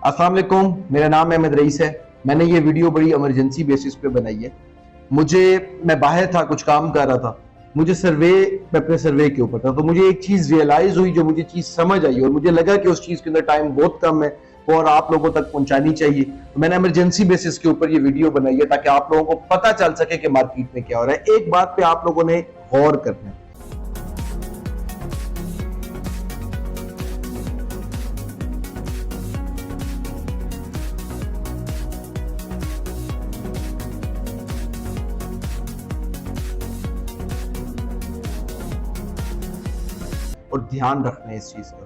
अस्सलाम वालेकुम, मेरा नाम अहमद रईस है। मैंने ये वीडियो बड़ी इमरजेंसी बेसिस पे बनाई है। मैं बाहर था, कुछ काम कर रहा था, मुझे अपने सर्वे के ऊपर था, तो मुझे एक चीज रियलाइज हुई, जो मुझे चीज समझ आई और मुझे लगा कि उस चीज के अंदर टाइम बहुत कम है और आप लोगों तक पहुंचानी चाहिए। तो मैंने इमरजेंसी बेसिस के ऊपर ये वीडियो बनाई है ताकि आप लोगों को पता चल सके कि मार्केट में क्या हो रहा है। एक बात पे आप लोगों ने गौर करना है, और ध्यान रखना है इस चीज का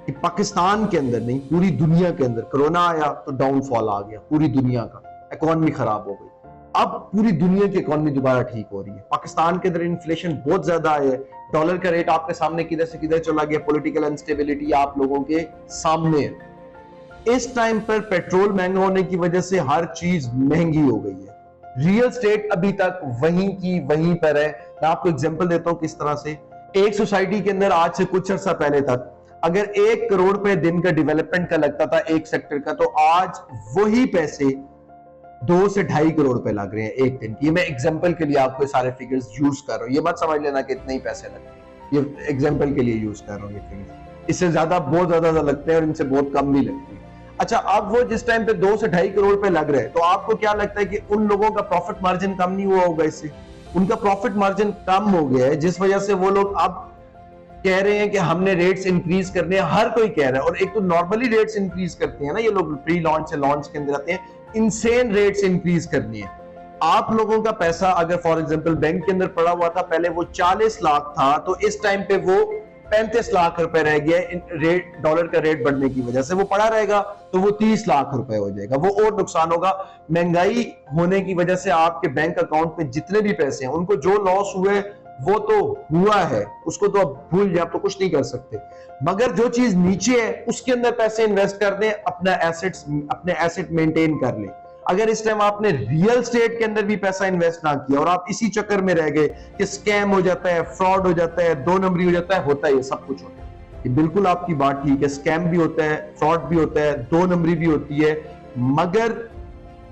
कि पाकिस्तान के अंदर नहीं, पूरी दुनिया के अंदर कोरोना आया तो डाउनफॉल आ गया, पूरी दुनिया का इकोनॉमी खराब हो गई। अब पूरी दुनिया की इकोनॉमी दोबारा ठीक हो रही है। पाकिस्तान के अंदर इन्फ्लेशन बहुत ज्यादा है, डॉलर का रेट आपके सामने किधर से किधर चला गया, पॉलिटिकल अनस्टेबिलिटी आप लोगों के सामने है। इस टाइम पर पेट्रोल महंगा होने की वजह से हर चीज महंगी हो गई है। रियल स्टेट अभी तक वहीं की वहीं पर है। मैं आपको एग्जांपल देता हूं किस तरह से। एक सोसाइटी के अंदर आज से कुछ अर्सा पहले तक अगर 1 करोड़ रुपए दिन का डेवलपमेंट का लगता था एक सेक्टर का, तो आज वही पैसे 2 से 2.5 करोड़ रुपए लग रहे हैं एक दिन की। मैं एग्जांपल के लिए आपको सारे फिगर्स यूज कर रहा हूं, ये मत समझ लेना कि इतने ही पैसे लगते हैं, ये एग्जांपल के लिए यूज कर रहा हूं। ये फिगर्स इससे ज्यादा बहुत ज्यादा लगते हैं और इनसे बहुत कम भी लगते हैं। अच्छा, अब वो जिस टाइम पे 2 से 2.5 करोड़ रुपए लग रहे हैं, तो आपको क्या लगता है कि उन लोगों का प्रॉफिट मार्जिन कम नहीं हुआ होगा इससे? उनका प्रॉफिट मार्जिन कम हो गया है, जिस वजह से वो लोग अब कह रहे हैं कि हमने रेट्स इंक्रीज करने हैं। हर कोई कह रहा है, और एक तो नॉर्मली रेट्स इंक्रीज करते हैं ना ये लोग, प्री लॉन्च से लॉन्च के अंदर आते हैं, इनसेन रेट्स इंक्रीज करनी है। आप लोगों का पैसा अगर फॉर एग्जांपल बैंक के अंदर पड़ा हुआ था, पहले वो 40 लाख था, तो इस टाइम पे वो 35 लाख रुपए रह गया। रेट, डॉलर का रेट बढ़ने की वजह से वो पड़ा रहेगा, तो वो 30 लाख रुपए हो जाएगा। वो और नुकसान होगा। महंगाई होने की वजह से आपके बैंक अकाउंट में जितने भी पैसे हैं, उनको जो लॉस हुए वो तो हुआ है, उसको तो अब भूल जाए, आप तो कुछ नहीं कर सकते। मगर जो चीज नीचे है उसके अंदर पैसे इन्वेस्ट कर दें, अपने एसेट मेंटेन कर लें। अगर इस टाइम आपने रियल स्टेट के अंदर भी पैसा इन्वेस्ट ना किया और आप इसी चक्कर में रह गए कि स्कैम हो जाता है, फ्रॉड हो जाता है, 2 नंबरी हो जाता है, होता है, ये सब कुछ होता है। ये बिल्कुल आपकी बात ठीक है, स्कैम भी होता है, फ्रॉड भी होता है, 2 नंबरी भी होती है। मगर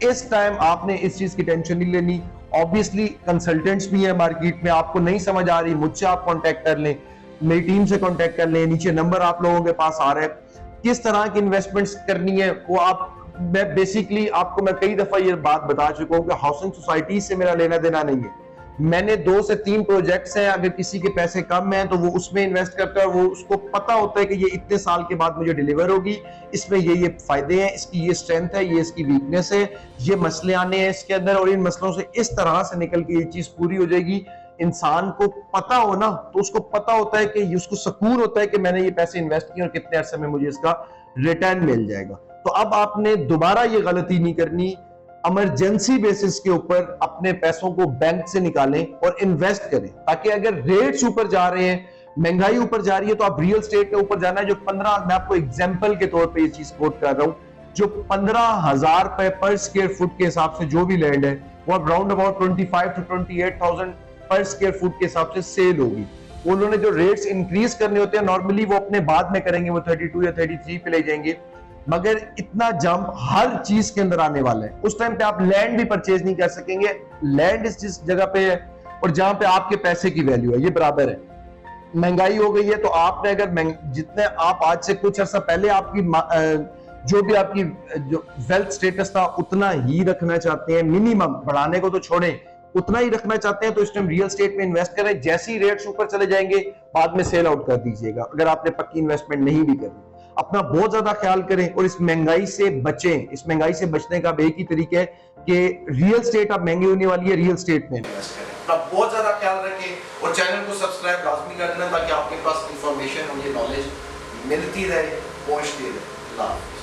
इस टाइम आपने इस चीज की टेंशन नहीं लेनी। ऑब्वियसली कंसल्टेंट्स भी हैं मार्केट में, आपको नहीं समझ आ रही, मुझसे आप कांटेक्ट कर लें, मेरी टीम से कांटेक्ट कर लें, नीचे नंबर आप लोगों के पास आ रहा है। किस तरह की इन्वेस्टमेंट्स करनी है वो मैं बेसिकली आपको मैं कई दफा ये बात बता चुका हूं कि हाउसिंग सोसाइटी से मेरा लेना देना नहीं है। मैंने 2 से 3 प्रोजेक्ट्स हैं, अगर किसी के पैसे कम हैं तो वो उसमें इन्वेस्ट करता है, वो उसको पता होता है कि ये इतने साल के बाद मुझे डिलीवर होगी, इसमें ये फायदे हैं, इसकी ये स्ट्रेंथ है, ये इसकी वीकनेस है, ये मसले आने हैं इसके अंदर, और इन मसलों से इस तरह से निकल के ये चीज पूरी हो जाएगी। इंसान को पता हो ना, तो उसको पता होता है कि उसको सुकून होता है कि मैंने ये पैसे इन्वेस्ट किए और कितने अरसे में मुझे इसका रिटर्न मिल जाएगा। तो अब आपने दोबारा ये गलती नहीं करनी। इमरजेंसी बेसिस के ऊपर अपने पैसों को बैंक से निकालें और इन्वेस्ट करें, ताकि अगर रेट्स ऊपर जा रहे हैं, महंगाई ऊपर जा रही है, तो आप रियल स्टेट के ऊपर जाना है। जो 15, मैं आपको एग्जांपल के तौर पे ये चीज कोट कर रहा हूं, जो 15,000 रुपए पर स्क्वायर फुट के हिसाब से जो भी लैंड है, वो अब राउंड अबाउट 25 to 28,000 पर स्क्वायर फुट के हिसाब से सेल होगी। उन्होंने जो रेट्स इंक्रीज करने होते हैं नॉर्मली वो अपने बाद में करेंगे, वो 32 या 33 पे ले जाएंगे। मगर इतना जंप हर चीज के अंदर आने वाला है। उस टाइम पे आप लैंड भी परचेज नहीं कर सकेंगे। लैंड इस जिस जगह पे है और जहां पे आपके पैसे की वैल्यू है, ये बराबर है। महंगाई हो गई है, तो आपने अगर जितने आप आज से कुछ अर्सा पहले आपकी जो भी आपकी जो वेल्थ स्टेटस था उतना ही रखना चाहते हैं, मिनिमम बढ़ाने को तो छोड़ें, उतना ही रखना चाहते हैं, तो इस टाइम रियल स्टेट में इन्वेस्ट करें। जैसे ही रेट्स ऊपर चले जाएंगे बाद में सेल आउट कर दीजिएगा, अगर आपने पक्की इन्वेस्टमेंट नहीं भी करनी। अपना बहुत ज्यादा ख्याल करें और इस महंगाई से बचें। इस महंगाई से बचने का एक ही तरीका है कि रियल स्टेट अब महंगी होने वाली है, रियल स्टेट में इन्वेस्ट करें। अपना बहुत ज्यादा ख्याल रखें और चैनल को सब्सक्राइब लाजमी कर देना, ताकि आपके पास इंफॉर्मेशन और ये नॉलेज मिलती रहे, पहुंचती रहे।